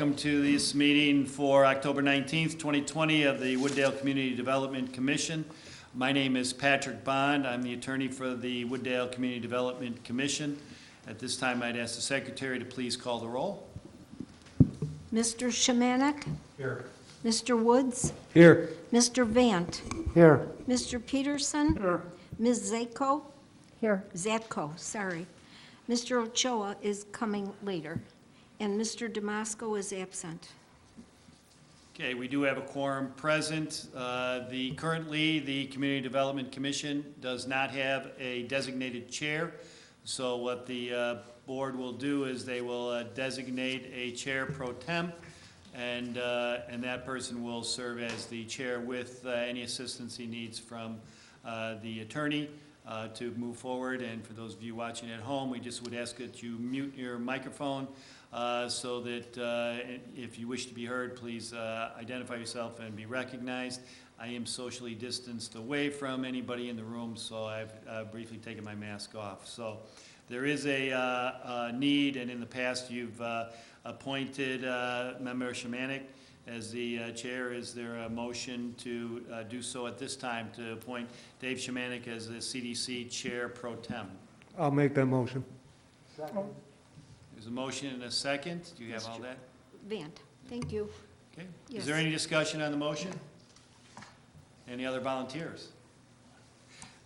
Welcome to this meeting for October 19th, 2020 of the Wooddale Community Development Commission. My name is Patrick Bond. I'm the attorney for the Wooddale Community Development Commission. At this time, I'd ask the secretary to please call the roll. Mr. Shemanek? Here. Mr. Woods? Here. Mr. Vant? Here. Mr. Peterson? Here. Ms. Zatko? Here. Zatko, sorry. Mr. Ochoa is coming later, and Mr. Damasco is absent. Okay, we do have a quorum present. Currently, the Community Development Commission does not have a designated chair. So what the board will do is they will designate a chair pro tem, and that person will serve as the chair with any assistance he needs from the attorney to move forward. And for those of you watching at home, we just would ask that you mute your microphone so that if you wish to be heard, please identify yourself and be recognized. I am socially distanced away from anybody in the room, so I've briefly taken my mask off. So there is a need, and in the past you've appointed Member Shemanek as the chair. Is there a motion to do so at this time to appoint Dave Shemanek as the CDC Chair Pro Tem? I'll make that motion. There's a motion and a second. Do you have all that? Vant, thank you. Okay. Yes. Is there any discussion on the motion? Any other volunteers?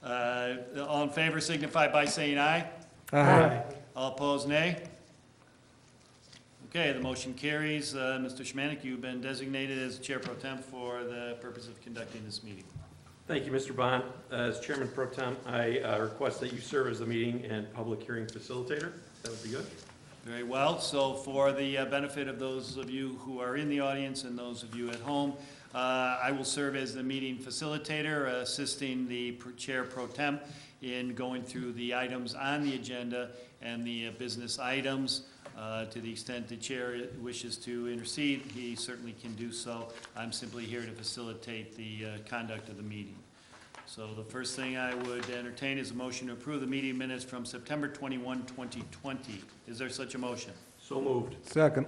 All in favor signify by saying aye. Aye. All opposed, nay. Okay, the motion carries. Mr. Shemanek, you've been designated as Chair Pro Tem for the purpose of conducting this meeting. Thank you, Mr. Bond. As Chairman Pro Tem, I request that you serve as the meeting and public hearing facilitator. That would be good. Very well. So for the benefit of those of you who are in the audience and those of you at home, I will serve as the meeting facilitator, assisting the Chair Pro Tem in going through the items on the agenda and the business items. To the extent the chair wishes to intercede, he certainly can do so. I'm simply here to facilitate the conduct of the meeting. So the first thing I would entertain is a motion to approve the meeting minutes from September 21, 2020. Is there such a motion? So moved. Second.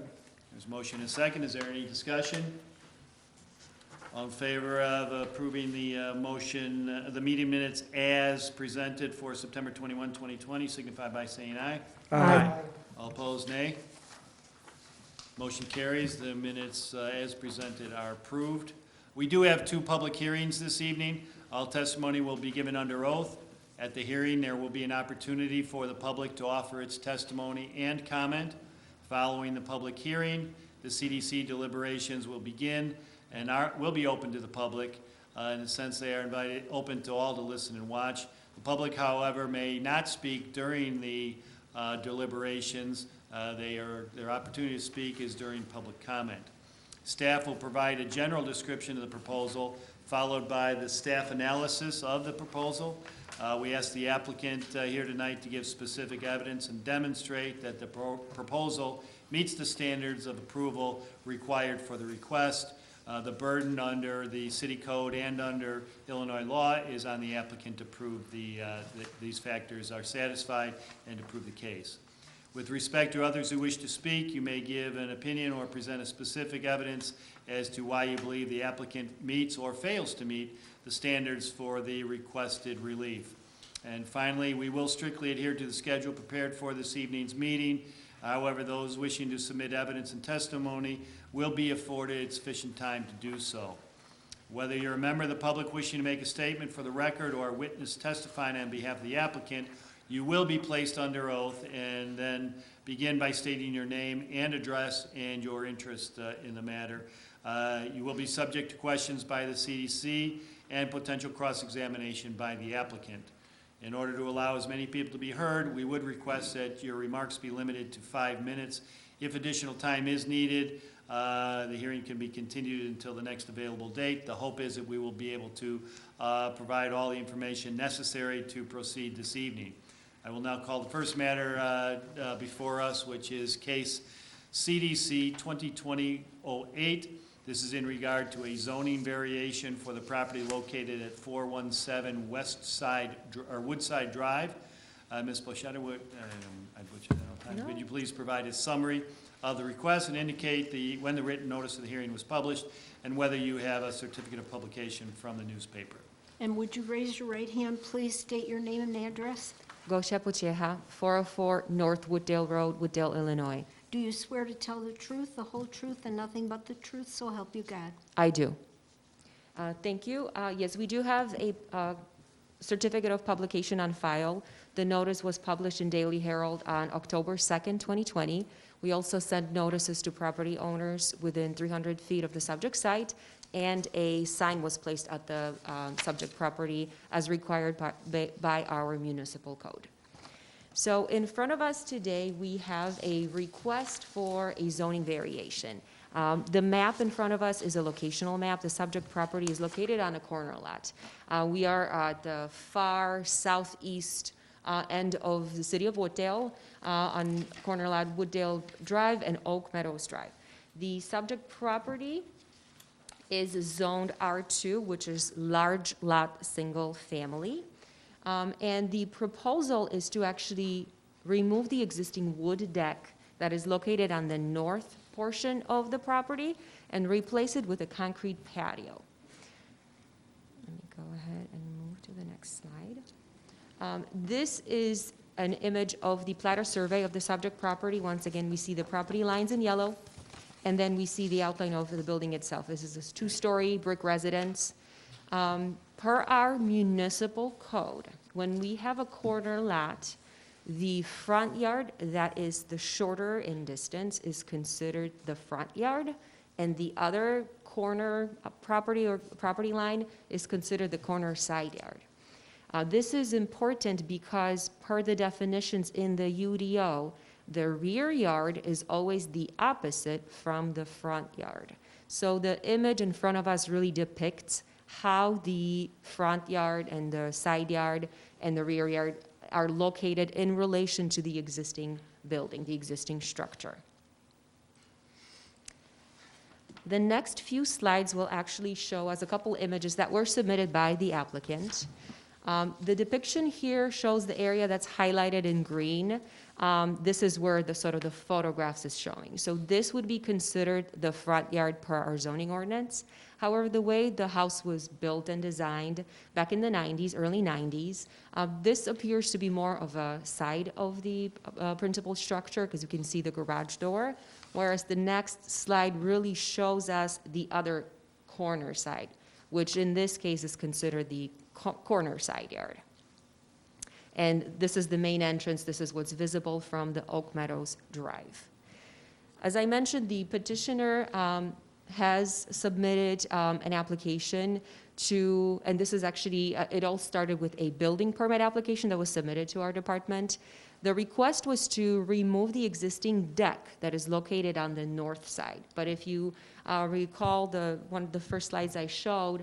There's a motion and a second. Is there any discussion? All in favor of approving the motion, the meeting minutes as presented for September 21, 2020, signify by saying aye. Aye. All opposed, nay. Motion carries. The minutes as presented are approved. We do have two public hearings this evening. All testimony will be given under oath. At the hearing, there will be an opportunity for the public to offer its testimony and comment. Following the public hearing, the CDC deliberations will begin and will be open to the public. In the sense they are open to all to listen and watch. The public, however, may not speak during the deliberations. Their opportunity to speak is during public comment. Staff will provide a general description of the proposal, followed by the staff analysis of the proposal. We ask the applicant here tonight to give specific evidence and demonstrate that the proposal meets the standards of approval required for the request. The burden under the city code and under Illinois law is on the applicant to prove these factors are satisfied and to prove the case. With respect to others who wish to speak, you may give an opinion or present a specific evidence as to why you believe the applicant meets or fails to meet the standards for the requested relief. And finally, we will strictly adhere to the schedule prepared for this evening's meeting. However, those wishing to submit evidence and testimony will be afforded sufficient time to do so. Whether you're a member of the public wishing to make a statement for the record or a witness testifying on behalf of the applicant, you will be placed under oath and then begin by stating your name and address and your interest in the matter. You will be subject to questions by the CDC and potential cross-examination by the applicant. In order to allow as many people to be heard, we would request that your remarks be limited to 5 minutes. If additional time is needed, the hearing can be continued until the next available date. The hope is that we will be able to provide all the information necessary to proceed this evening. I will now call the first matter before us, which is case CDC 2020-08. This is in regard to a zoning variation for the property located at 417 Woodside Drive. Ms. Pochetta, I butchered that all the time. No. Could you please provide a summary of the request and indicate when the written notice of the hearing was published and whether you have a certificate of publication from the newspaper. And would you raise your right hand, please state your name and address? Gosha Pucheha, 404 North Wooddale Road, Wooddale, Illinois. Do you swear to tell the truth, the whole truth, and nothing but the truth, so help you God? I do. Thank you. Yes, we do have a certificate of publication on file. The notice was published in Daily Herald on October 2nd, 2020. We also sent notices to property owners within 300 feet of the subject site, and a sign was placed at the subject property as required by our municipal code. So in front of us today, we have a request for a zoning variation. The map in front of us is a locational map. The subject property is located on a corner lot. We are at the far southeast end of the city of Wooddale, on corner lot Wooddale Drive and Oak Meadows Drive. The subject property is zoned R2, which is large lot, single family. And the proposal is to actually remove the existing wood deck that is located on the north portion of the property and replace it with a concrete patio. Let me go ahead and move to the next slide. This is an image of the platter survey of the subject property. Once again, we see the property lines in yellow, and then we see the outline of the building itself. This is a two-story brick residence. Per our municipal code, when we have a corner lot, the front yard that is the shorter in distance is considered the front yard, and the other corner property or property line is considered the corner side yard. This is important because per the definitions in the UDO, the rear yard is always the opposite from the front yard. So the image in front of us really depicts how the front yard and the side yard and the rear yard are located in relation to the existing building, the existing structure. The next few slides will actually show us a couple images that were submitted by the applicant. The depiction here shows the area that's highlighted in green. This is where the sort of the photographs is showing. So this would be considered the front yard per our zoning ordinance. However, the way the house was built and designed back in the 90s, early 90s, this appears to be more of a side of the principal structure because you can see the garage door, whereas the next slide really shows us the other corner side, which in this case is considered the corner side yard. And this is the main entrance. This is what's visible from the Oak Meadows Drive. As I mentioned, the petitioner has submitted an application to, and this is actually, it all started with a building permit application that was submitted to our department. The request was to remove the existing deck that is located on the north side. But if you recall one of the first slides I showed,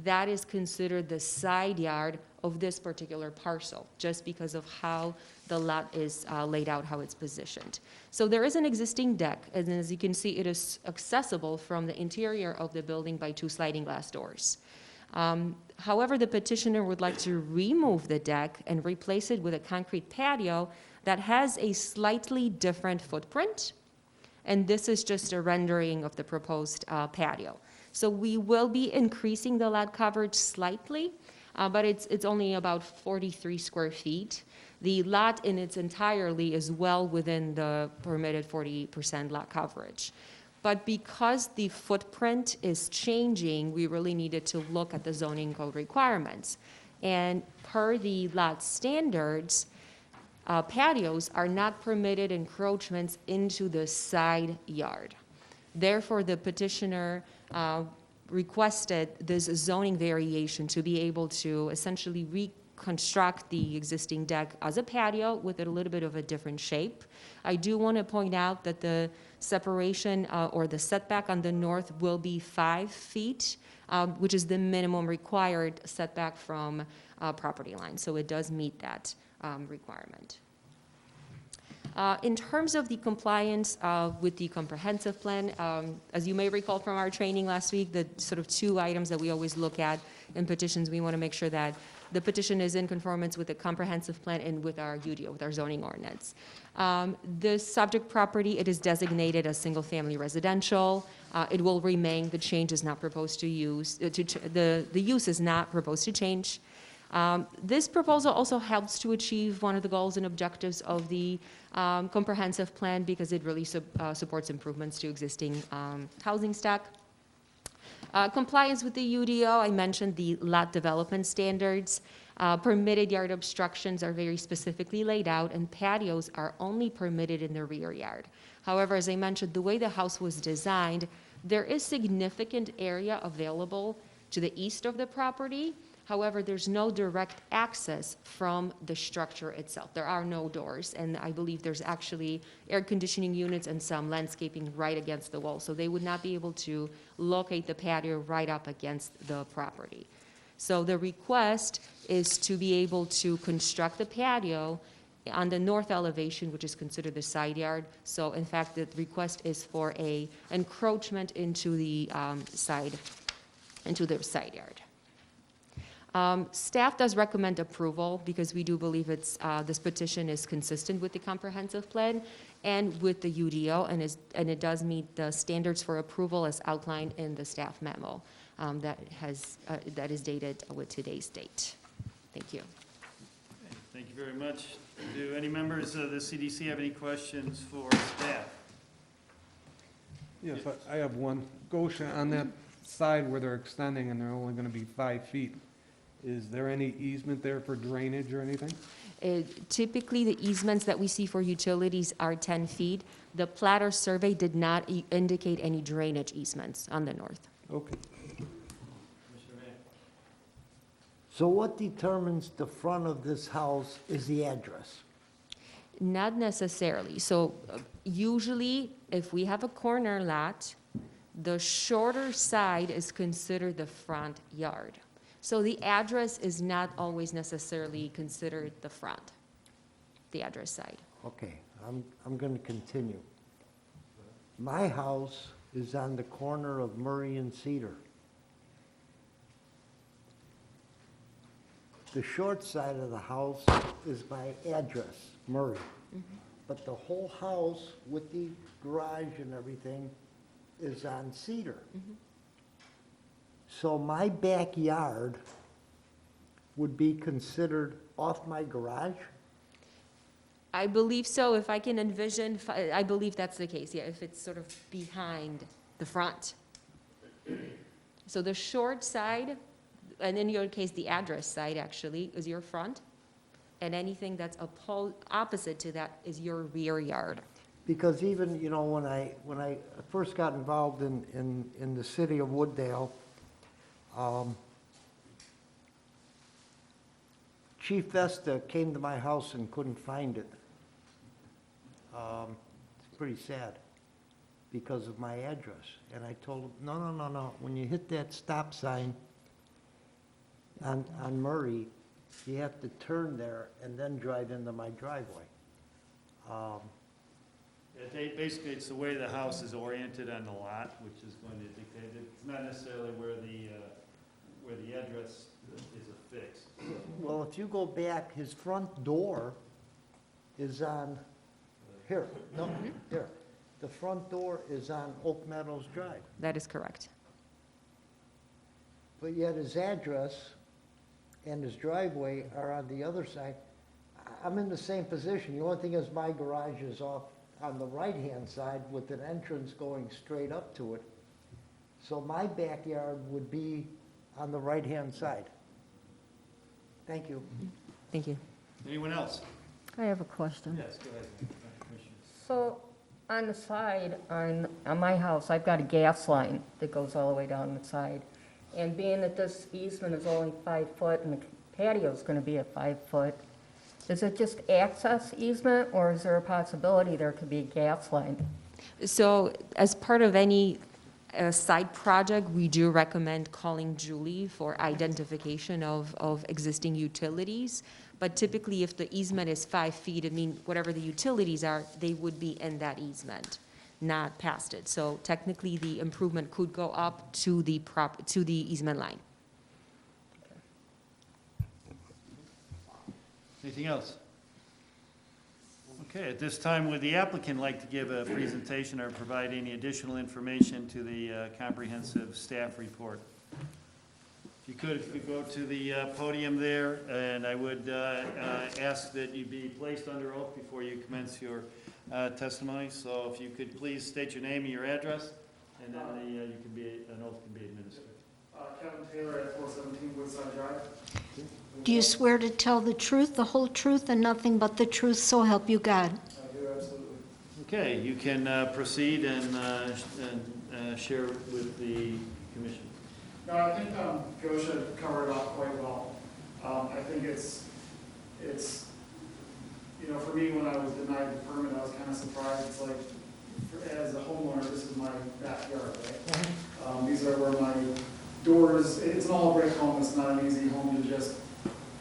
that is considered the side yard of this particular parcel, just because of how the lot is laid out, how it's positioned. So there is an existing deck, and as you can see, it is accessible from the interior of the building by two sliding glass doors. However, the petitioner would like to remove the deck and replace it with a concrete patio that has a slightly different footprint, and this is just a rendering of the proposed patio. So we will be increasing the lot coverage slightly, but it's only about 43 square feet. The lot in its entirety is well within the permitted 40% lot coverage. But because the footprint is changing, we really needed to look at the zoning code requirements. And per the lot standards, patios are not permitted encroachments into the side yard. Therefore, the petitioner requested this zoning variation to be able to essentially reconstruct the existing deck as a patio with a little bit of a different shape. I do want to point out that the separation or the setback on the north will be 5 feet, which is the minimum required setback from property line. So it does meet that requirement. In terms of the compliance with the comprehensive plan, as you may recall from our training last week, the sort of 2 items that we always look at in petitions, we want to make sure that the petition is in conformance with the comprehensive plan and with our UDO, with our zoning ordinance. The subject property, it is designated as single-family residential. It will remain, the change is not proposed to use, the use is not proposed to change. This proposal also helps to achieve one of the goals and objectives of the comprehensive plan because it really supports improvements to existing housing stock. Compliance with the UDO, I mentioned the lot development standards. Permitted yard obstructions are very specifically laid out, and patios are only permitted in the rear yard. However, as I mentioned, the way the house was designed, there is significant area available to the east of the property. However, there's no direct access from the structure itself. There are no doors, and I believe there's actually air conditioning units and some landscaping right against the wall. So they would not be able to locate the patio right up against the property. So the request is to be able to construct the patio on the north elevation, which is considered the side yard. So in fact, the request is for a encroachment into the side yard. Staff does recommend approval because we do believe this petition is consistent with the comprehensive plan and with the UDO, and it does meet the standards for approval as outlined in the staff memo that is dated with today's date. Thank you. Thank you very much. Do any members of the CDC have any questions for staff? Yes, I have one. Gosha, on that side where they're extending and they're only going to be 5 feet, is there any easement there for drainage or anything? Typically, the easements that we see for utilities are 10 feet. The platter survey did not indicate any drainage easements on the north. Okay. So what determines the front of this house is the address? Not necessarily. So usually, if we have a corner lot, the shorter side is considered the front yard. So the address is not always necessarily considered the front, the address side. Okay, I'm going to continue. My house is on the corner of Murray and Cedar. The short side of the house is my address, Murray. But the whole house with the garage and everything is on Cedar. So my backyard would be considered off my garage? I believe so. If I can envision, I believe that's the case, yeah, if it's sort of behind the front. So the short side, and in your case, the address side actually, is your front, and anything that's opposite to that is your rear yard. Because even, you know, when I first got involved in the city of Wooddale, Chief Vesta came to my house and couldn't find it. It's pretty sad because of my address. And I told him, no. When you hit that stop sign on Murray, you have to turn there and then drive into my driveway. Basically, it's the way the house is oriented on the lot, which is going to dictate it. It's not necessarily where the address is affixed. Well, if you go back, his front door is on, here, no, here. The front door is on Oak Meadows Drive, That is correct. but yet his address and his driveway are on the other side. I'm in the same position. The only thing is my garage is off on the right-hand side with an entrance going straight up to it. So my backyard would be on the right-hand side. Thank you. Thank you. Anyone else? I have a question. Yes, go ahead, Commissioner. So on the side, on my house, I've got a gas line that goes all the way down the side. And being that this easement is only 5 foot and the patio's gonna be at 5 foot, is it just access easement or is there a possibility there could be a gas line? So as part of any side project, we do recommend calling Julie for identification of existing utilities. But typically, if the easement is 5 feet, I mean, whatever the utilities are, they would be in that easement, not past it. So technically, the improvement could go up to the easement line. Anything else? Okay, at this time, would the applicant like to give a presentation or provide any additional information to the comprehensive staff report? If you could go to the podium there, and I would ask that you be placed under oath before you commence your testimony. So if you could please state your name and your address, and then an oath can be administered. Kevin Taylor at 417 Woodside Drive. Do you swear to tell the truth, the whole truth, and nothing but the truth, so help you God? I do, absolutely. Okay, you can proceed and share with the commission. No, I think Gosha covered it up quite well. I think it's, you know, for me, when I was denied the permit, I was kind of surprised. It's like, as a homeowner, this is my backyard, right? These are where my doors, it's an all brick home, it's not an easy home to just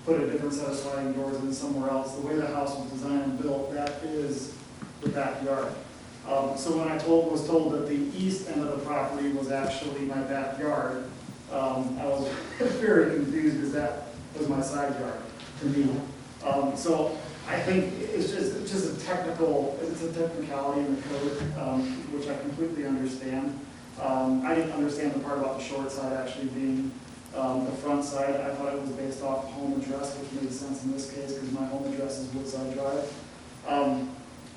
put a different set of sliding doors in somewhere else. The way the house was designed and built, that is the backyard. So when I was told that the east end of the property was actually my backyard, I was very confused because that was my side yard to me. So I think it's just a technicality in the code, which I completely understand. I didn't understand the part about the short side actually being the front side. I thought it was based off home address, which made sense in this case because my home address is Woodside Drive.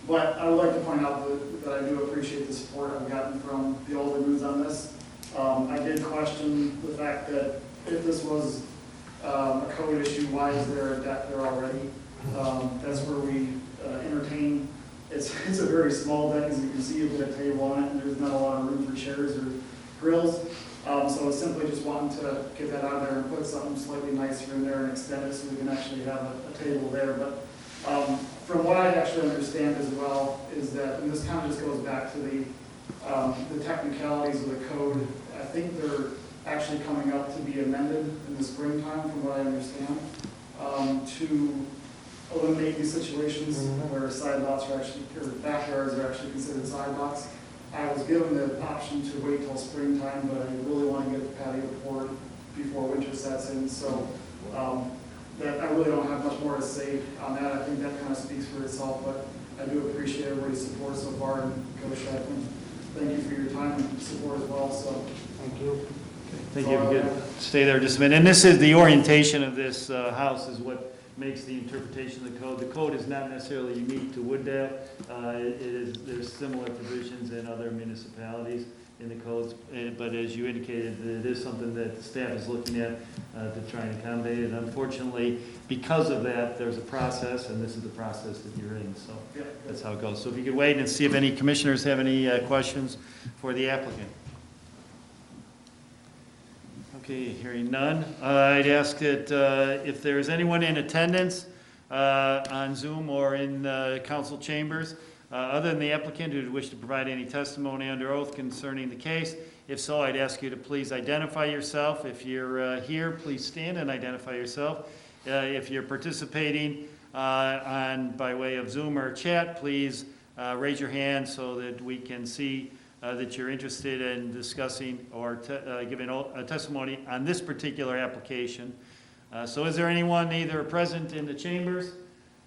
But I would like to point out that I do appreciate the support I've gotten from the Aldermans on this. I did question the fact that if this was a code issue, why is there a deck there already? That's where we entertain. It's a very small deck, as you can see. You put a table on it, and there's not a lot of room for chairs or grills. So it's simply just wanting to get that out of there and put something slightly nicer in there and extend it so we can actually have a table there. But from what I actually understand as well is that, and this kind of just goes back to the technicalities of the code. I think they're actually coming up to be amended in the springtime, from what I understand, to eliminate these situations where side lots are actually, or backyards are actually considered side lots. I was given the option to wait till springtime, but I really want to get the patio poured before winter sets in, so that I really don't have much more to say on that. I think that kind of speaks for itself, but I do appreciate everybody's support so far, and Coach Shackman, thank you for your time and support as well, so. Thank you. Thank you. You could stay there just a minute. And this is the orientation of this house is what makes the interpretation of the code. The code is not necessarily unique to Wooddale. There's similar provisions in other municipalities in the codes, but as you indicated, it is something that the staff is looking at to try and accommodate. And unfortunately, because of that, there's a process, and this is the process that you're in. So that's how it goes. So if you could wait and see if any commissioners have any questions for the applicant. Okay, hearing none. I'd ask that if there's anyone in attendance on Zoom or in council chambers, other than the applicant who would wish to provide any testimony under oath concerning the case. If so, I'd ask you to please identify yourself. If you're here, please stand and identify yourself. If you're participating by way of Zoom or chat, please raise your hand so that we can see that you're interested in discussing or giving a testimony on this particular application. So is there anyone either present in the chambers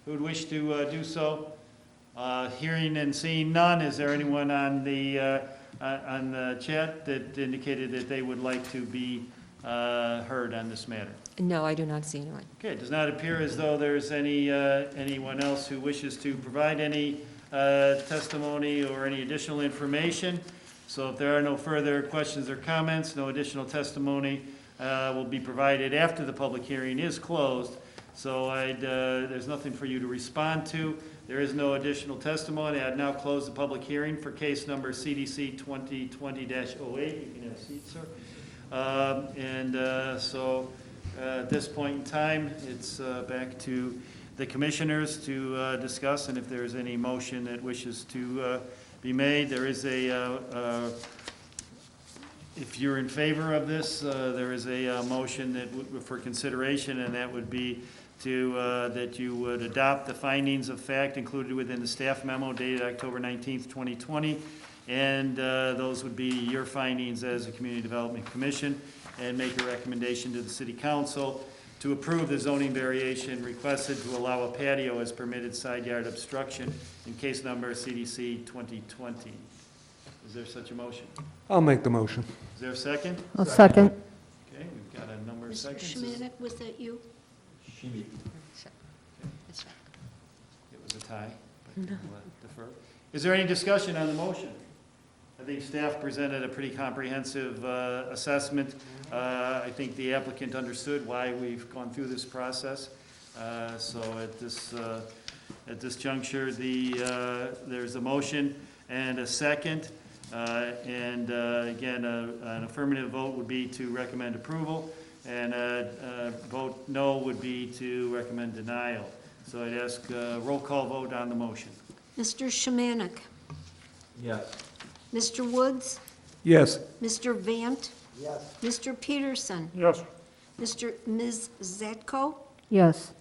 who would wish to do so? Hearing and seeing none, is there anyone on the chat that indicated that they would like to be heard on this matter? No, I do not see anyone. Okay, it does not appear as though there's anyone else who wishes to provide any testimony or any additional information. So if there are no further questions or comments, no additional testimony will be provided after the public hearing is closed. So there's nothing for you to respond to. There is no additional testimony. I'd now close the public hearing for case number CDC 2020-08. You can have a seat, sir. So at this point in time, it's back to the commissioners to discuss, and if there's any motion that wishes to be made, there is if you're in favor of this, there is a motion that for consideration, and that would be that you would adopt the findings of fact included within the staff memo dated October 19th, 2020, and those would be your findings as a Community Development Commission, and make a recommendation to the City Council to approve the zoning variation requested to allow a patio as permitted side yard obstruction in case number CDC 2020. Is there such a motion? I'll make the motion. Is there a second? I'll second. Okay, we've got a number of Mr. seconds. Shemanek, was that you? It was a tie, but we'll defer. Is there any discussion on the motion? I think staff presented a pretty comprehensive assessment. I think the applicant understood why we've gone through this process. So at this juncture, there's a motion and a second. And again, an affirmative vote would be to recommend approval, and a vote no would be to recommend denial. So I'd ask a roll call vote on the motion. Mr. Shemanek? Yes. Mr. Woods? Yes. Mr. Vant? Yes. Mr. Peterson? Yes. Ms. Zatko? Yes.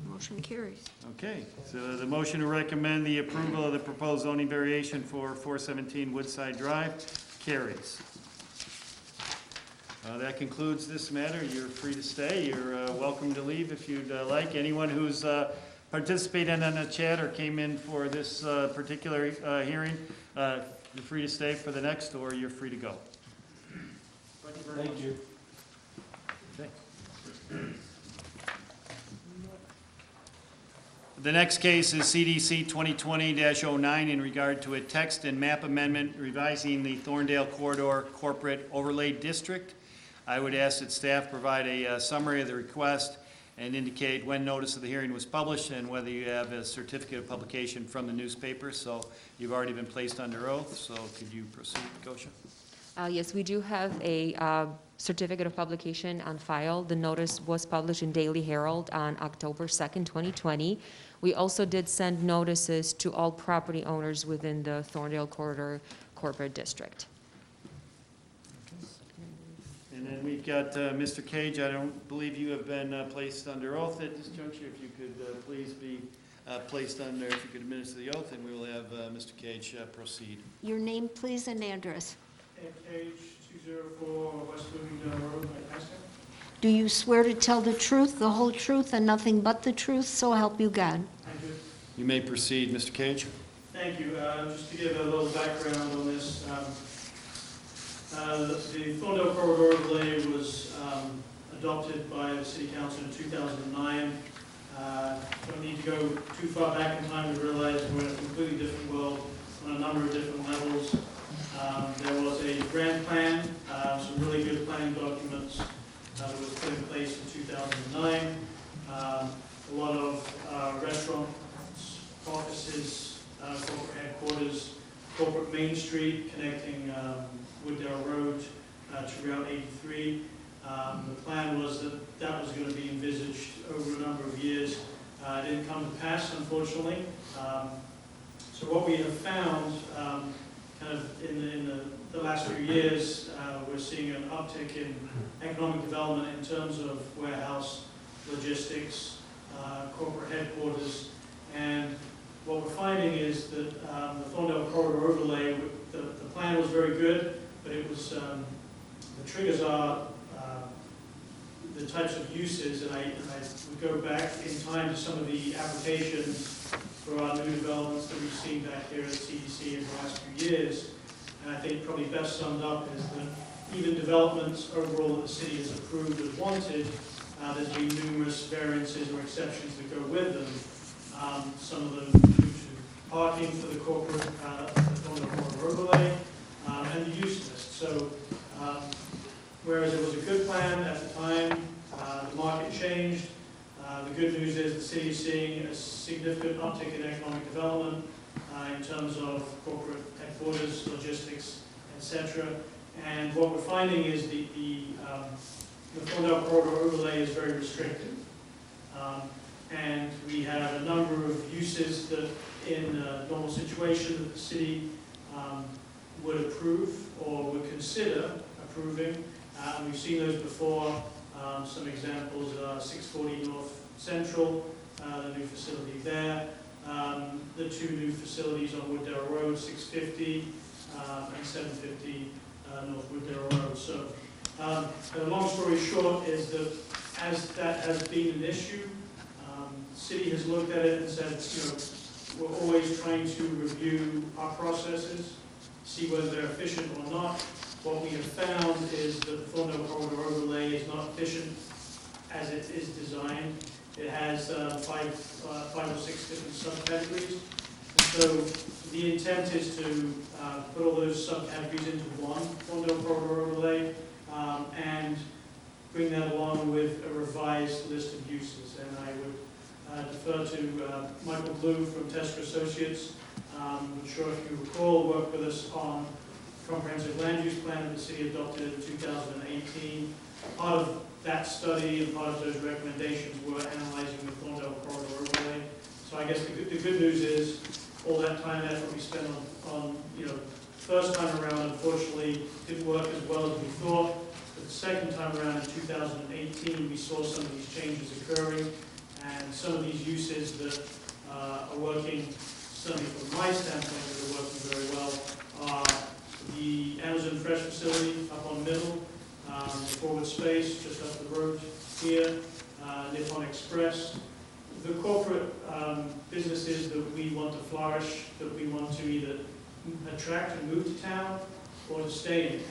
Motion carries. Okay, so the motion to recommend the approval of the proposed zoning variation for 417 Woodside Drive carries. That concludes this matter. You're free to stay. You're welcome to leave if you'd like. Anyone who's participated in the chat or came in for this particular hearing, you're free to stay for the next, or you're free to go. Thank you very much. Thank you. Okay. The next case is CDC 2020-09 in regard to a text and map amendment revising the Thorndale Corridor Corporate Overlay District. I would ask that staff provide a summary of the request and indicate when notice of the hearing was published and whether you have a certificate of publication from the newspaper. So you've already been placed under oath, so could you proceed, Gosha? Yes, we do have a certificate of publication on file. The notice was published in Daily Herald on October 2nd, 2020. We also did send notices to all property owners within the Thorndale Corridor Corporate District. And then we've got Mr. Cage. I don't believe you have been placed under oath at this juncture. If you could please be placed under, if you could administer the oath, and we will have Mr. Cage proceed. Your name, please, and address. Page 204 West Bloomingdale Road, Lancaster. Do you swear to tell the truth, the whole truth, and nothing but the truth, so help you God? I do. You may proceed, Mr. Cage. Thank you. Just to give a little background on this, the Thorndale Corridor Overlay was adopted by the City Council in 2009. Don't need to go too far back in time to realize we're in a completely different world on a number of different levels. There was a grand plan, some really good planning documents that was put in place in 2009. A lot of restaurants, offices, corporate headquarters, corporate Main Street connecting Wooddale Road to Route 83. The plan was that that was going to be envisaged over a number of years. It didn't come to pass, unfortunately. So what we have found kind of in the last few years, we're seeing an uptick in economic development in terms of warehouse, logistics, corporate headquarters, and what we're finding is that the Thorndale Corridor Overlay, the plan was very good, but it was, the triggers are the types of uses, and I would go back in time to some of the applications for our new developments that we've seen back here at CDC in the last few years. And I think probably best summed up is that even developments overall that the city has approved as wanted, there's been numerous variances or exceptions that go with them. Some of them due to parking for the corporate, on the corporate overlay, and the use list. So, whereas it was a good plan at the time, the market changed. The good news is the city is seeing a significant uptick in economic development in terms of corporate headquarters, logistics, etc. And what we're finding is the Thorndale Corridor Overlay is very restrictive. And we have a number of uses that in a normal situation that the city would approve or would consider approving. And we've seen those before. Some examples are 640 North Central, the new facility there. The two new facilities on Wooddale Road, 650 and 750 North Wooddale Road. So The long story short is that as that has been an issue, the city has looked at it and said, we're always trying to review our processes, see whether they're efficient or not. What we have found is that the Thorndale Corridor overlay is not efficient as it is designed. It has five or six different subcategories. And so the intent is to put all those subcategories into one Thorndale Corridor overlay and bring that along with a revised list of uses. And I would defer to Michael Blue from Tester Associates. I'm sure if you recall, worked with us on comprehensive land use plan that the city adopted in 2018. Part of that study and part of those recommendations were analyzing the Thorndale Corridor overlay. So I guess the good news is all that time and effort we spent on first time around, unfortunately, didn't work as well as we thought. But the second time around in 2018, we saw some of these changes occurring, and some of these uses that are working, certainly from my standpoint, that are working very well, are the Amazon Fresh facility up on Middle, the Forward Space just up the road here, Nippon Express. The corporate businesses that we want to flourish, that we want to either attract and move to town or to stay in town.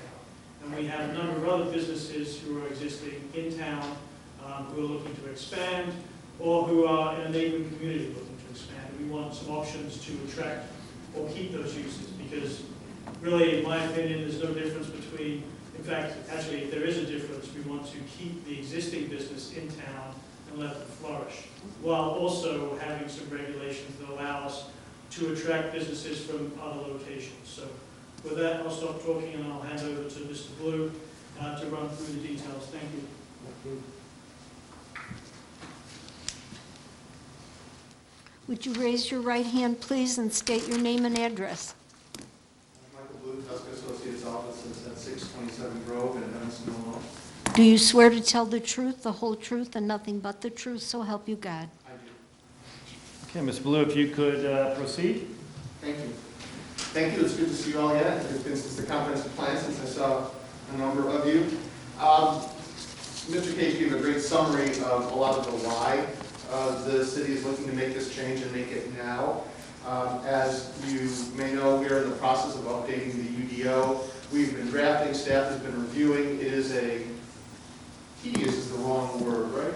And we have a number of other businesses who are existing in town who are looking to expand or who are in a neighboring community looking to expand. And we want some options to attract or keep those uses because really, in my opinion, there's no difference between, in fact, actually, if there is a difference, we want to keep the existing business in town and let them flourish, while also having some regulations that allow us to attract businesses from other locations. So with that, I'll stop talking and I'll hand over to Mr. Blue to run through the details. Thank you. Would you raise your right hand, please, and state your name and address? Michael Blue, Tester Associates office is at 627 Grove in Evanston, Illinois. Do you swear to tell the truth, the whole truth, and nothing but the truth, so help you God? I do. Okay, Ms. Blue, if you could proceed. Thank you. Thank you. It's good to see you all again. It's been since the comprehensive plan since I saw a number of you. Mr. Cage gave a great summary of a lot of the why the city is looking to make this change and make it now. As you may know, we are in the process of updating the UDO. We've been drafting, staff has been reviewing. It is tedious is the wrong word, right?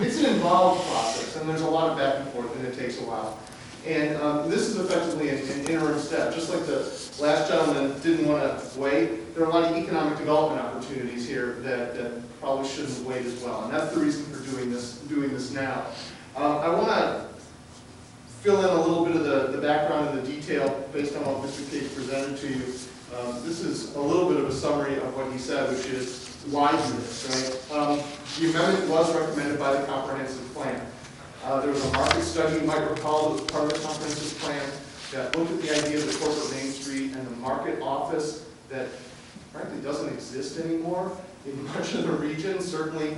It's an involved process, and there's a lot of back and forth, and it takes a while. And this is effectively an interim step. Just like the last gentleman didn't want to wait, there are a lot of economic development opportunities here that probably shouldn't wait as well. And that's the reason for doing this now. I want to fill in a little bit of the background and the detail based on what Mr. Cage presented to you. This is a little bit of a summary of what he said, which is why do this, right? The amendment was recommended by the comprehensive plan. There was a market study, you might recall, that was part of the comprehensive plan that looked at the idea of the corporate Main Street and the market office that frankly doesn't exist anymore in much of the region, certainly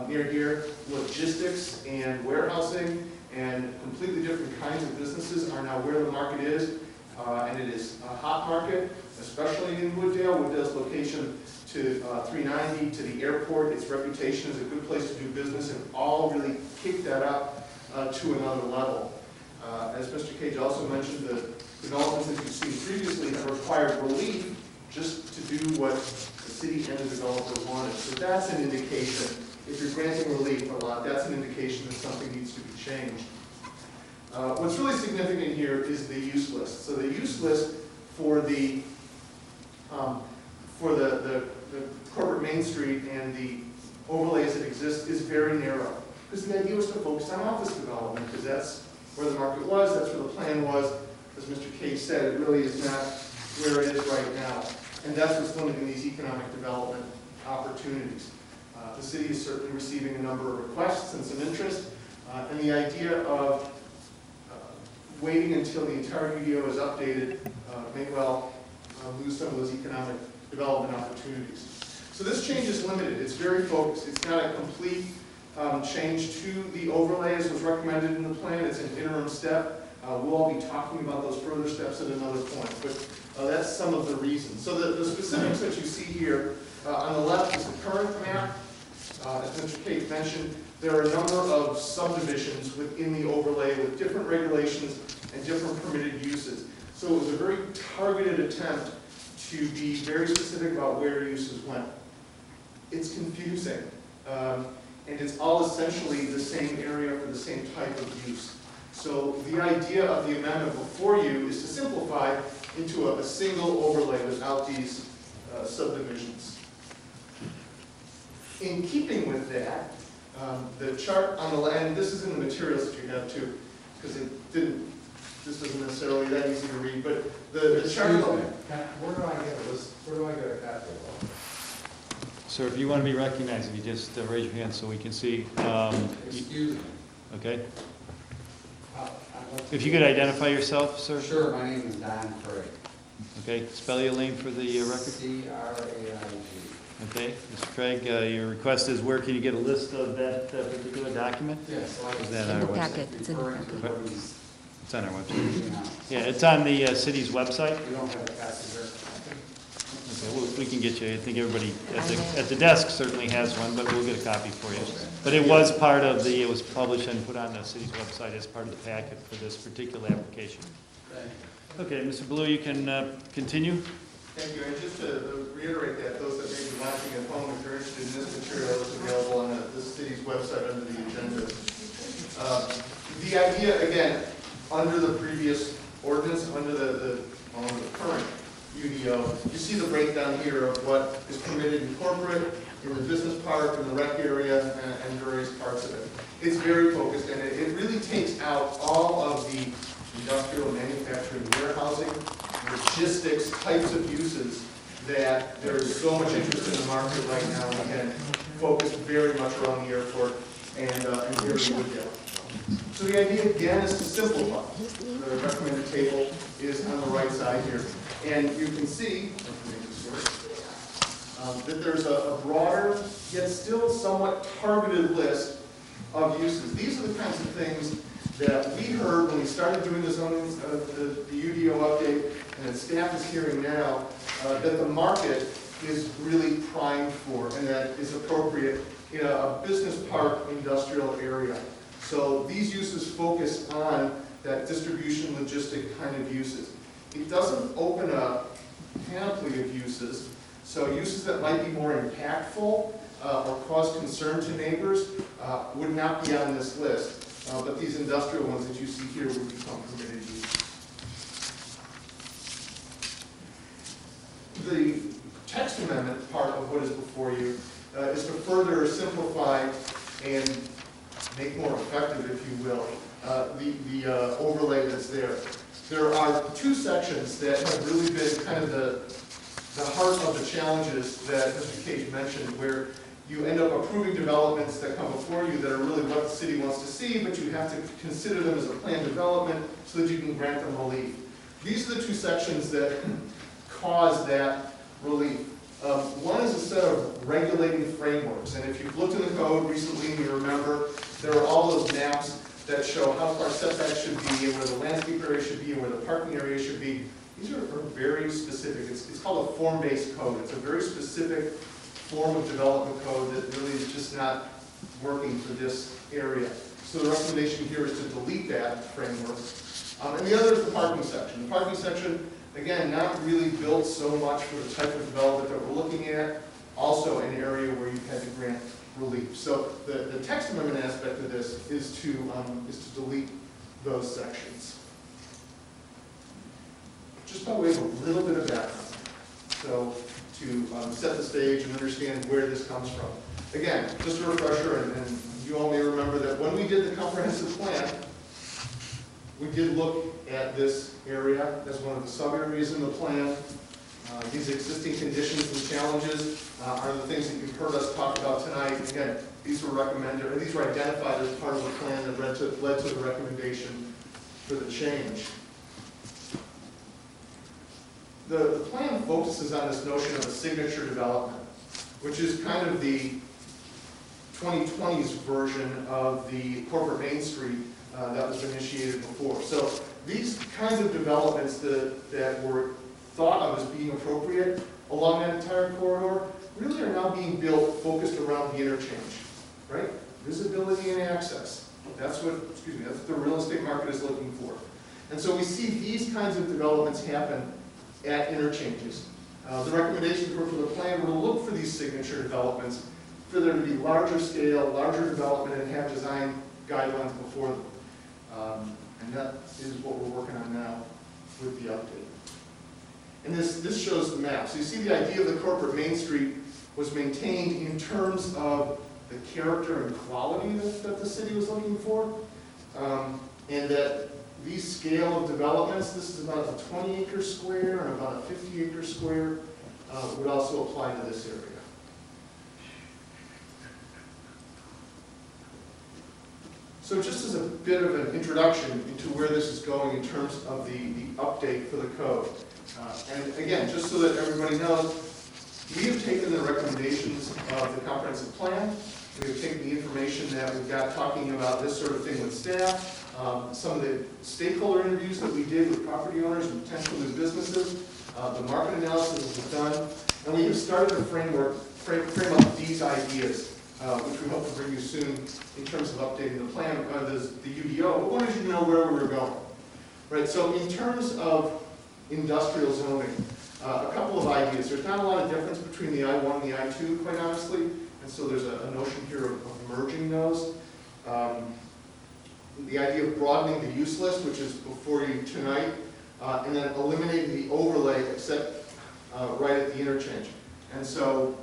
near here. Logistics and warehousing and completely different kinds of businesses are now where the market is, and it is a hot market, especially in Wooddale. Wooddale's location to 390, to the airport, its reputation as a good place to do business, and all really kicked that up to another level. As Mr. Cage also mentioned, the developments that you've seen previously have required relief just to do what the city and the developer wanted. So that's an indication, if you're granting relief a lot, that's an indication that something needs to be changed. What's really significant here is the use list. So the use list for the corporate Main Street and the overlays that exist is very narrow. Because the idea was to focus on office development, because that's where the market was, that's where the plan was. As Mr. Cage said, it really is not where it is right now. And that's what's limiting these economic development opportunities. The city is certainly receiving a number of requests and some interest, and the idea of waiting until the entire UDO is updated may well lose some of those economic development opportunities. So this change is limited. It's very focused. It's not a complete change to the overlay as was recommended in the plan. It's an interim step. We'll all be talking about those further steps at another point. But That's some of the reasons. So the specifics that you see here, on the left is the current map. As Mr. Cate mentioned, there are a number of subdivisions within the overlay with different regulations and different permitted uses. So it was a very targeted attempt to be very specific about where uses went. It's confusing, and it's all essentially the same area for the same type of use. So the idea of the amendment before you is to simplify into a single overlay without these subdivisions. In keeping with that, the chart on the land, this is in the materials that you have too, because this isn't necessarily that easy to read, but the chart. Where do I get a copy of all? Sir, if you want to be recognized, if you just raise your hand so we can see. Excuse me. Okay. If you could identify yourself, sir? Sure, my name is Don Craig. Okay, spell your name for the record. C-R-A-I-G. Okay, Mr. Craig, your request is where can you get a list of that particular document? Yes. Is that In on the our website? packet, it's in the packet. It's on our website. Yeah, it's on the city's website. You don't have a copy here? Okay, we can get you, I think everybody at the desk certainly has one, but we'll get a copy for you. But it was part of the, it was published and put on the city's website as part of the packet for this particular application. Okay, Mr. Blue, you can continue. Thank you, and just to reiterate that, those that may be watching at home, if you're interested in this material, it's available on the city's website under the agenda. The idea, again, under the previous ordinance, under the current UDO, you see the breakdown here of what is permitted in corporate, in the business park, in the rec area, and various parts of it. It's very focused, and it really takes out all of the industrial, manufacturing, warehousing, logistics types of uses that there is so much interest in the market right now, and again, focused very much around the airport and here in Wooddale. So the idea again is to simplify. The recommended table is on the right side here. And you can see that there's a broader, yet still somewhat targeted list of uses. These are the kinds of things that we heard when we started doing the zoning, the UDO update, and that staff is hearing now, that the market is really primed for, and that is appropriate in a business park industrial area. So these uses focus on that distribution logistic kind of uses. It doesn't open a panoply of uses, so uses that might be more impactful or cause concern to neighbors would not be on this list. But these industrial ones that you see here would become permitted use. The text amendment part of what is before you is to further simplify and make more effective, if you will, the overlay that's there. There are two sections that have really been kind of the heart of the challenges that Mr. Cate mentioned, where you end up approving developments that come before you that are really what the city wants to see, but you have to consider them as a planned development so that you can grant them relief. These are the two sections that cause that relief. One is a set of regulating frameworks, and if you've looked in the code recently and you remember, there are all those maps that show how far setbacks should be, and where the landscape area should be, and where the parking area should be. These are very specific. It's called a form-based code. It's a very specific form of development code that really is just not working for this area. So the recommendation here is to delete that framework. And the other is the parking section. The parking section, again, not really built so much for the type of development that we're looking at, also an area where you've had to grant relief. So the text amendment aspect of this is to delete those sections. Just by way of a little bit of background, so to set the stage and understand where this comes from. Again, just a refresher, and you all may remember that when we did the comprehensive plan, we did look at this area as one of the sub-areas in the plan. These existing conditions and challenges are the things that you've heard us talk about tonight. Again, these were recommended, or these were identified as part of the plan that led to the recommendation for the change. The plan focuses on this notion of a signature development, which is kind of the 2020s version of the corporate Main Street that was initiated before. So these kinds of developments that were thought of as being appropriate along that entire corridor really are now being built focused around the interchange, right? Visibility and access. That's what the real estate market is looking for. And so we see these kinds of developments happen at interchanges. The recommendations were for the plan were to look for these signature developments, for there to be larger scale, larger development, and have design guidelines before them. And that is what we're working on now with the update. And this shows the map. So you see the idea of the corporate Main Street was maintained in terms of the character and quality that the city was looking for. And that these scale of developments, this is about a 20-acre square and about a 50-acre square, would also apply to this area. So just as a bit of an introduction into where this is going in terms of the update for the code. And again, just so that everybody knows, we have taken the recommendations of the comprehensive plan. We have taken the information that we've got talking about this sort of thing with staff, some of the stakeholder interviews that we did with property owners and potential new businesses, the market analysis that we've done, and we have started a frame up these ideas, which we hope to bring you soon in terms of updating the plan, the UDO. But wanted you to know where we were going. Right, so in terms of industrial zoning, a couple of ideas. There's not a lot of difference between the I-1 and the I-2, quite honestly, and so there's a notion here of merging those. The idea of broadening the use list, which is before you tonight, and then eliminating the overlay except right at the interchange. And so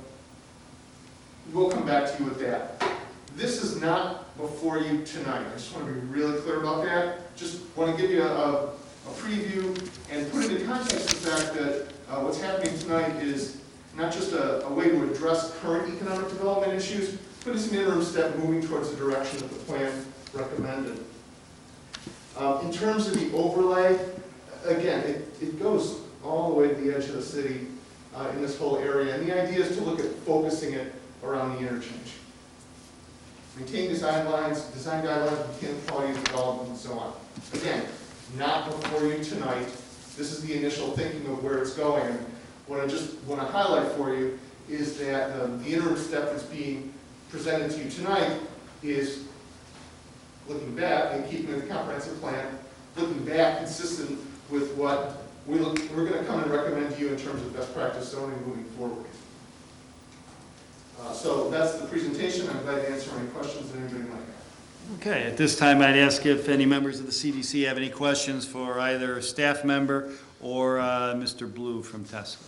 we'll come back to you with that. This is not before you tonight. I just want to be really clear about that. Just want to give you a preview and put into context the fact that what's happening tonight is not just a way to address current economic development issues, but it's an interim step moving towards the direction that the plan recommended. In terms of the overlay, again, it goes all the way to the edge of the city in this whole area, and the idea is to look at focusing it around the interchange. Maintain design guidelines, mechanical quality of development, and so on. Again, not before you tonight. This is the initial thinking of where it's going. And what I just want to highlight for you is that the interim step that's being presented to you tonight is looking back and keeping the comprehensive plan, looking back consistent with what we're going to come and recommend to you in terms of best practice zoning moving forward. So that's the presentation. I'm glad to answer any questions that anybody might have. Okay, at this time, I'd ask if any members of the CDC have any questions for either a staff member or Mr. Blue from Tesla.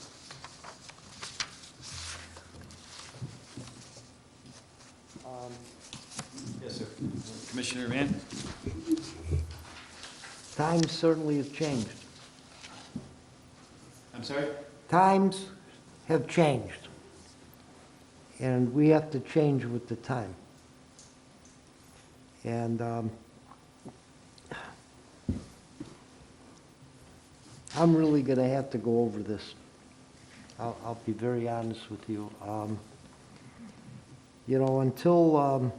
Yes, sir. Commissioner Van? Times certainly have changed. I'm sorry? Times have changed. And we have to change with the time. And I'm really going to have to go over this. I'll be very honest with you. You know, until,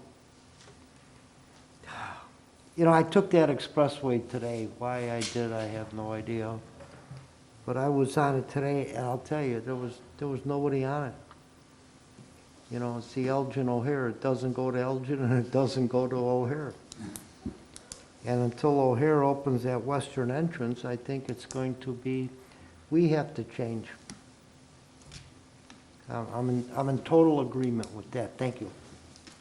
I took that expressway today. Why I did, I have no idea. But I was on it today, and I'll tell you, there was nobody on it. You know, it's the Elgin O'Hare. It doesn't go to Elgin, and it doesn't go to O'Hare. And until O'Hare opens that western entrance, I think it's going to be, we have to change. I'm in total agreement with that. Thank you.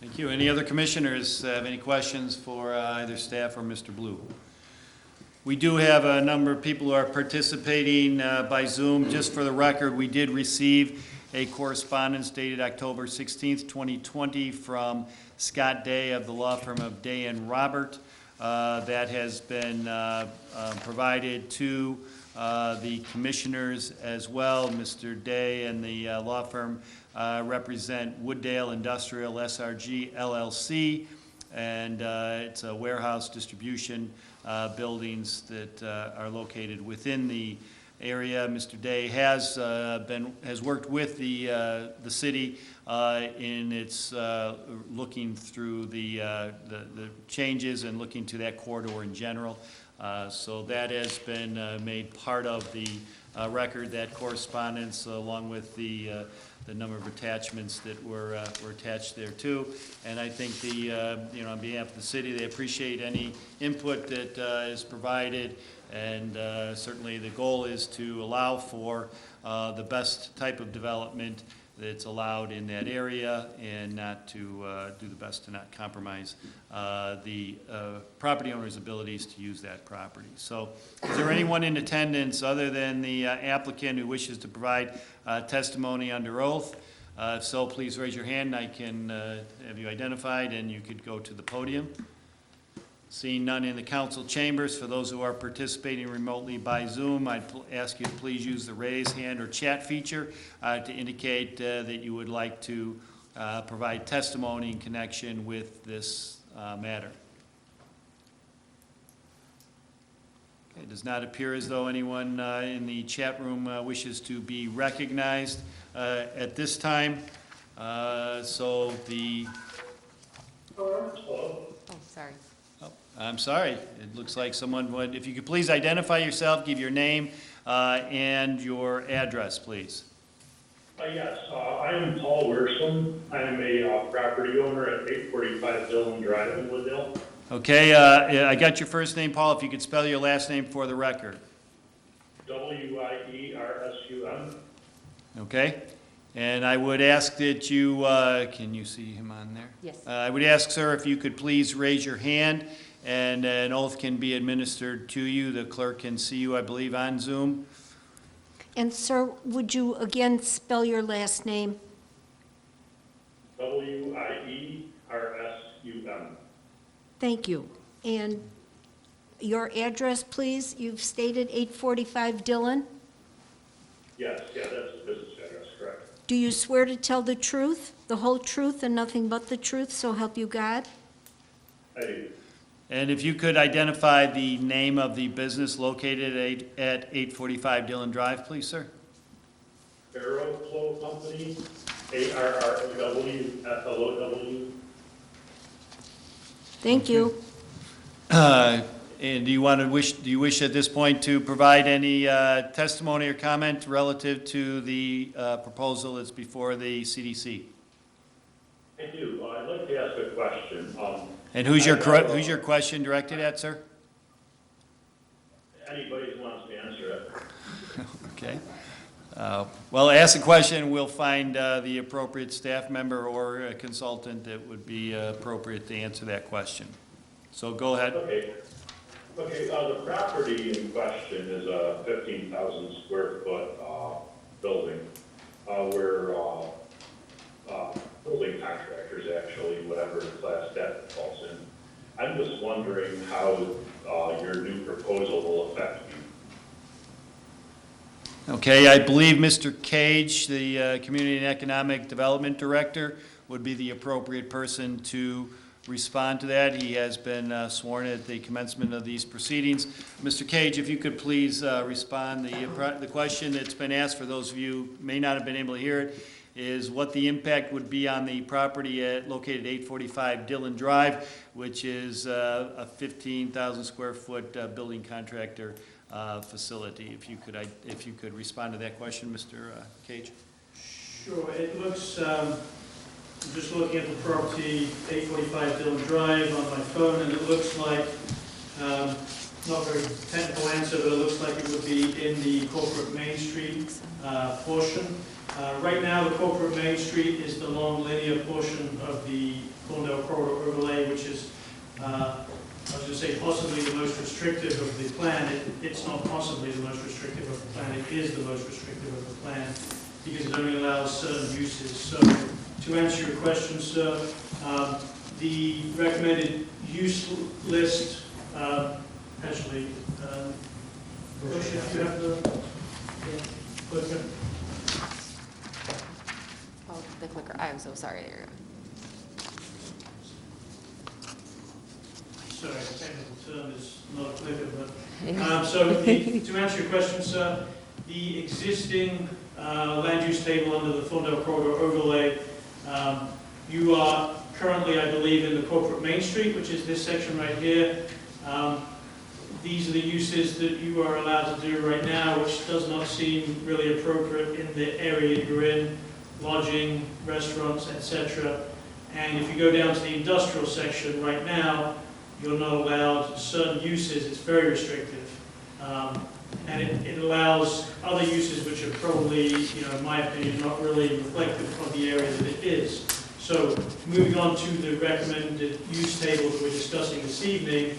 Thank you. Any other commissioners have any questions for either staff or Mr. Blue? We do have a number of people who are participating by Zoom. Just for the record, we did receive a correspondence dated October 16th, 2020 from Scott Day of the law firm of Day and Robert. That has been provided to the commissioners as well. Mr. Day and the law firm represent Wooddale Industrial SRG LLC, and it's a warehouse distribution buildings that are located within the area. Mr. Day has worked with the city in its looking through the changes and looking to that corridor in general. So that has been made part of the record that correspondence along with the number of attachments that were attached there too. And I think on behalf of the city, they appreciate any input that is provided. And certainly the goal is to allow for the best type of development that's allowed in that area and not to do the best to not compromise the property owner's abilities to use that property. So is there anyone in attendance other than the applicant who wishes to provide testimony under oath? If so, please raise your hand. I can have you identified and you could go to the podium. Seeing none in the council chambers, for those who are participating remotely by Zoom, I'd ask you to please use the raise hand or chat feature to indicate that you would like to provide testimony in connection with this matter. Okay, it does not appear as though anyone in the chat room wishes to be recognized at this time. So the... Oh, sorry. I'm sorry. It looks like someone would, if you could please identify yourself, give your name and your address, please. Yes, I am Paul Worsham. I am a property owner at 845 Dillon Drive in Woodville. Okay, I got your first name, Paul. If you could spell your last name for the record. Wiershum. Okay. And I would ask that you, can you see him on there? Yes. I would ask, sir, if you could please raise your hand and an oath can be administered to you. The clerk can see you, I believe, on Zoom. And sir, would you again spell your last name? Wiershum. Thank you. And your address, please? You've stated 845 Dillon? Yes, that's the business address, correct. Do you swear to tell the truth, the whole truth, and nothing but the truth, so help you God? I do. And if you could identify the name of the business located at 845 Dillon Drive, please, sir. Aeroflow Company, ARROWFLOW. Thank you. And do you wish at this point to provide any testimony or comment relative to the proposal that's before the CDC? I do. I'd like to ask a question. And who's your question directed at, sir? Anybody who wants to answer it. Okay. Well, ask the question, we'll find the appropriate staff member or a consultant that would be appropriate to answer that question. So go ahead. Okay, the property in question is a 15,000 square foot building. We're building contractors, actually, whatever class that falls in. I'm just wondering how your new proposal will affect me. Okay, I believe Mr. Cage, the Community and Economic Development Director, would be the appropriate person to respond to that. He has been sworn at the commencement of these proceedings. Mr. Cage, if you could please respond. The question that's been asked, for those of you who may not have been able to hear it, is what the impact would be on the property located at 845 Dillon Drive, which is a 15,000 square foot building contractor facility. If you could respond to that question, Mr. Cage. Sure, it looks, I'm just looking at the property, 845 Dillon Drive on my phone, and it looks like, not a very technical answer, but it looks like it would be in the corporate Main Street portion. Right now, the corporate Main Street is the long linear portion of the Cornell Corridor Overlay, which is, I was going to say possibly the most restrictive of the plan. It's not possibly the most restrictive of the plan, it is the most restrictive of the plan, because it only allows certain uses. So to answer your question, sir, the recommended use list, actually, Bush, if you have the clicker. Oh, the clicker. I'm so sorry. There you go. Sorry, the technical term is not a clicker, but, to answer your question, sir, the existing land use table under the Thorndale Corridor Overlay, you are currently, I believe, in the corporate Main Street, which is this section right here. these are the uses that you are allowed to do right now, which does not seem really appropriate in the area you're in, lodging, restaurants, etc. And if you go down to the industrial section right now, you're not allowed certain uses, it's very restrictive. And it allows other uses which are probably, in my opinion, not really reflective of the area that it is. So moving on to the recommended use table that we're discussing this evening,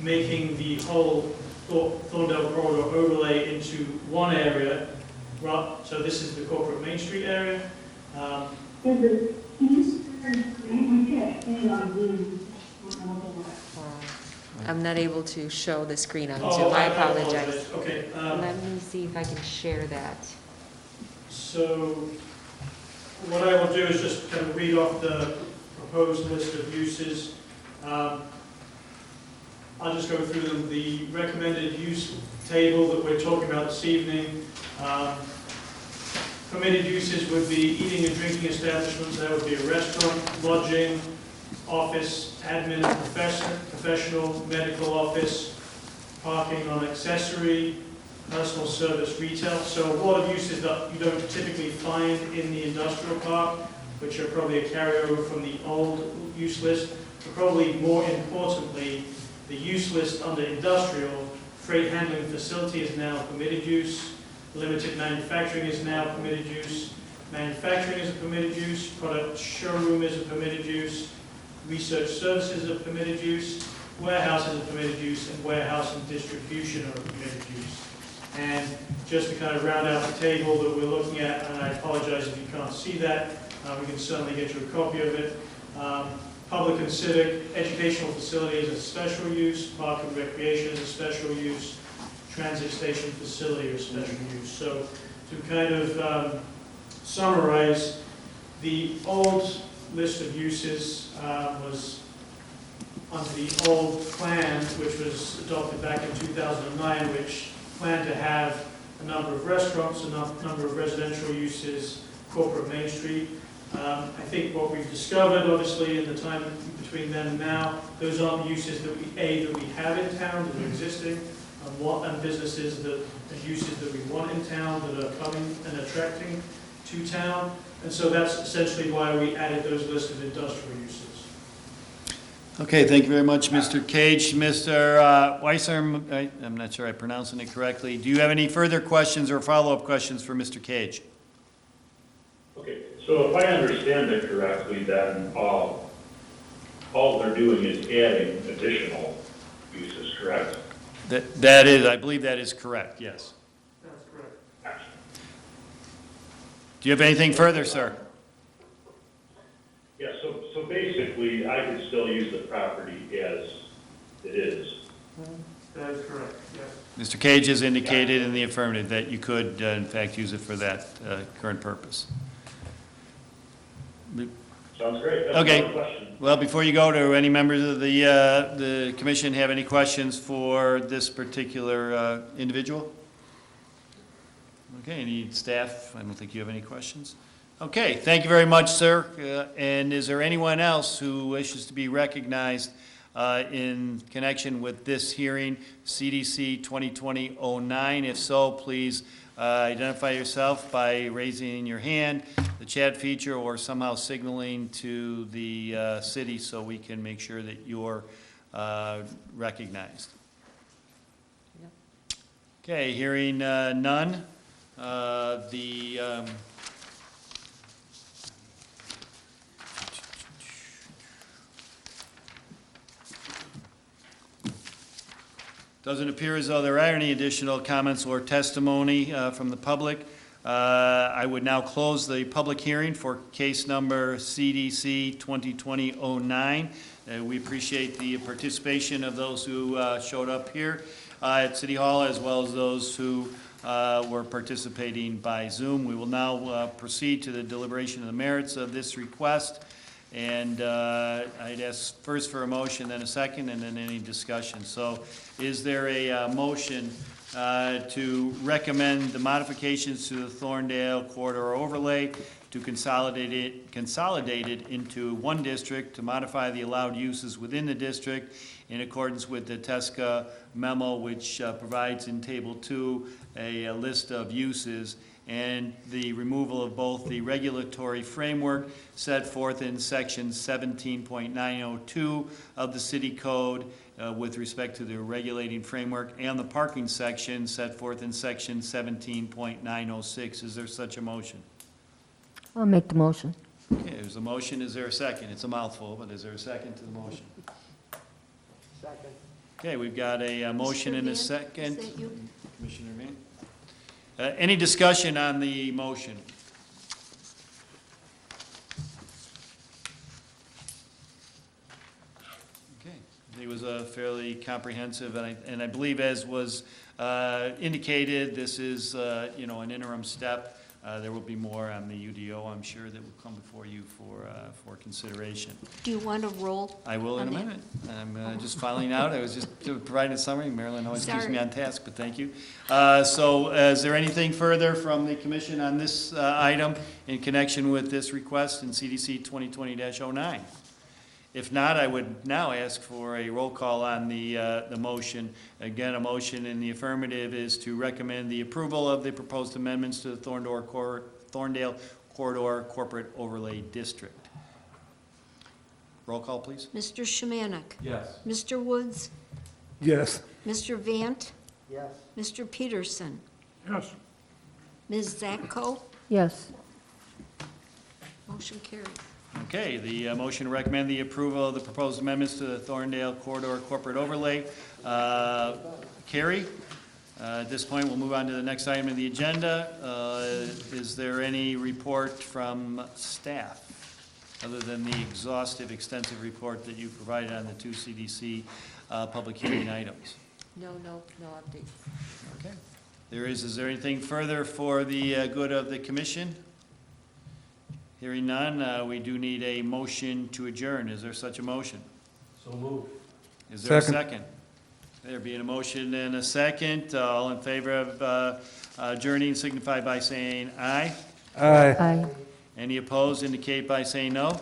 making the whole Thorndale corridor overlay into one area. So this is the corporate Main Street area. I'm not able to show the screen on Oh, Zoom, I I apologize. Okay. Let me see if I can share that. So what I will do is just kind of read off the proposed list of uses. I'll just go through them. The recommended use table that we're talking about this evening. Permitted uses would be eating and drinking establishments. That would be a restaurant, lodging, office, admin, professional, medical office, parking on accessory, personal service, retail. So a lot of uses that you don't typically find in the industrial park, which are probably a carryover from the old use list. But probably more importantly, the use list under industrial, freight handling facility is now permitted use, limited manufacturing is now permitted use, manufacturing is a permitted use, product showroom is a permitted use, research services are permitted use, warehouse is a permitted use, and warehouse and distribution are a permitted use. And just to kind of round out the table that we're looking at, and I apologize if you can't see that, we can certainly get you a copy of it. Public and civic, educational facilities is a special use, park and recreation is a special use, transit station facility is special use. So to kind of summarize, the old list of uses was under the old plan, which was adopted back in 2009, which planned to have a number of restaurants, a number of residential uses, corporate Main Street. I think what we've discovered, obviously, in the time between then and now, those aren't the uses that we have in town, that are existing, and businesses and uses that we want in town, that are coming and attracting to town. And so that's essentially why we added those lists of industrial uses. Okay, thank you very much, Mr. Cage. Mr. Weiser, I'm not sure I'm pronouncing it correctly. Do you have any further questions or follow-up questions for Mr. Cage? Okay, so if I understand it correctly, then all they're doing is adding additional uses, correct? That is, I believe that is correct, yes. That's correct. Do you have anything further, sir? Yeah, so basically, I could still use the property as it is. That is correct, yes. Mr. Cage has indicated in the affirmative that you could, in fact, use it for that current purpose. Sounds great. That's Okay. my question. Well, before you go, do any members of the commission have any questions for this particular individual? Okay, any staff? I don't think you have any questions. Okay, thank you very much, sir. And is there anyone else who wishes to be recognized in connection with this hearing, CDC 2020-09? If so, please identify yourself by raising your hand, the chat feature, or somehow signaling to the city so we can make sure that you're recognized. Okay, hearing none. Doesn't appear as though there are any additional comments or testimony from the public. I would now close the public hearing for case number CDC 2020-09. We appreciate the participation of those who showed up here at City Hall, as well as those who were participating by Zoom. We will now proceed to the deliberation of the merits of this request. And I'd ask first for a motion, then a second, and then any discussion. So is there a motion to recommend the modifications to the Thorndale corridor overlay to consolidate it into one district, to modify the allowed uses within the district in accordance with the TESCA memo, which provides in Table 2 a list of uses, and the removal of both the regulatory framework set forth in Section 17.902 of the City Code with respect to the regulating framework, and the parking section set forth in Section 17.906. Is there such a motion? I'll make the motion. Okay, there's a motion. Is there a second? It's a mouthful, but is there a second to the motion? Second. Okay, we've got a motion Mr. and a Van, second. is that you? Commissioner Van? Any discussion on the motion? Okay, it was a fairly comprehensive, and I believe as was indicated, this is, an interim step. There will be more on the UDO, I'm sure, that will come before you for consideration. Do you want a roll? I will in a on that? minute. I'm just filing out. I was just providing a summary. Marilyn always keeps me Sorry. on task, but thank you. So is there anything further from the commission on this item in connection with this request in CDC 2020-09? If not, I would now ask for a roll call on the motion. Again, a motion in the affirmative is to recommend the approval of the proposed amendments to the Thorndale Corridor Corporate Overlay District. Roll call, please. Mr. Shemanek? Yes. Mr. Woods? Yes. Mr. Vant? Yes. Mr. Peterson? Yes. Ms. Zatko? Yes. Motion carries. Okay, the motion to recommend the approval of the proposed amendments to the Thorndale Corridor Corporate Overlay. Carrie, at this point, we'll move on to the next item of the agenda. Is there any report from staff, other than the exhaustive, extensive report that you provided on the two CDC public hearing items? No updates. Okay. Is there anything further for the good of the commission? Hearing none, we do need a motion to adjourn. Is there such a motion? So moved. Is there a Second. second? There being a motion and a second, all in favor of adjourning signify by saying aye. Aye. Aye. Any opposed indicate by saying no.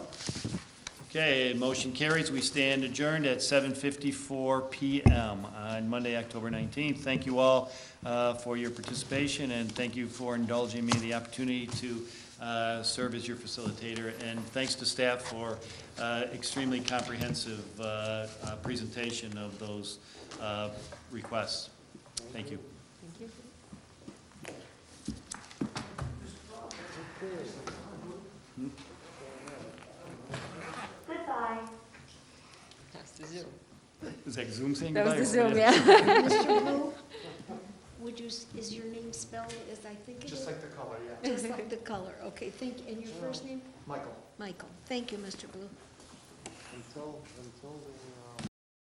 Okay, motion carries. We stand adjourned at 7:54 PM on Monday, October 19th. Thank you all for your participation, and thank you for indulging me the opportunity to serve as your facilitator. And thanks to staff for extremely comprehensive presentation of those requests. Thank you. Thank you. That's the Zoom. Is that Zoom saying That goodbye? was or the Zoom, what? yeah. Mr. Blue, is your name spelled as I think it is? Just like the color, yeah. Just like the color, okay, and your first name? Michael. Michael. Thank you, Mr. Blue. Until the,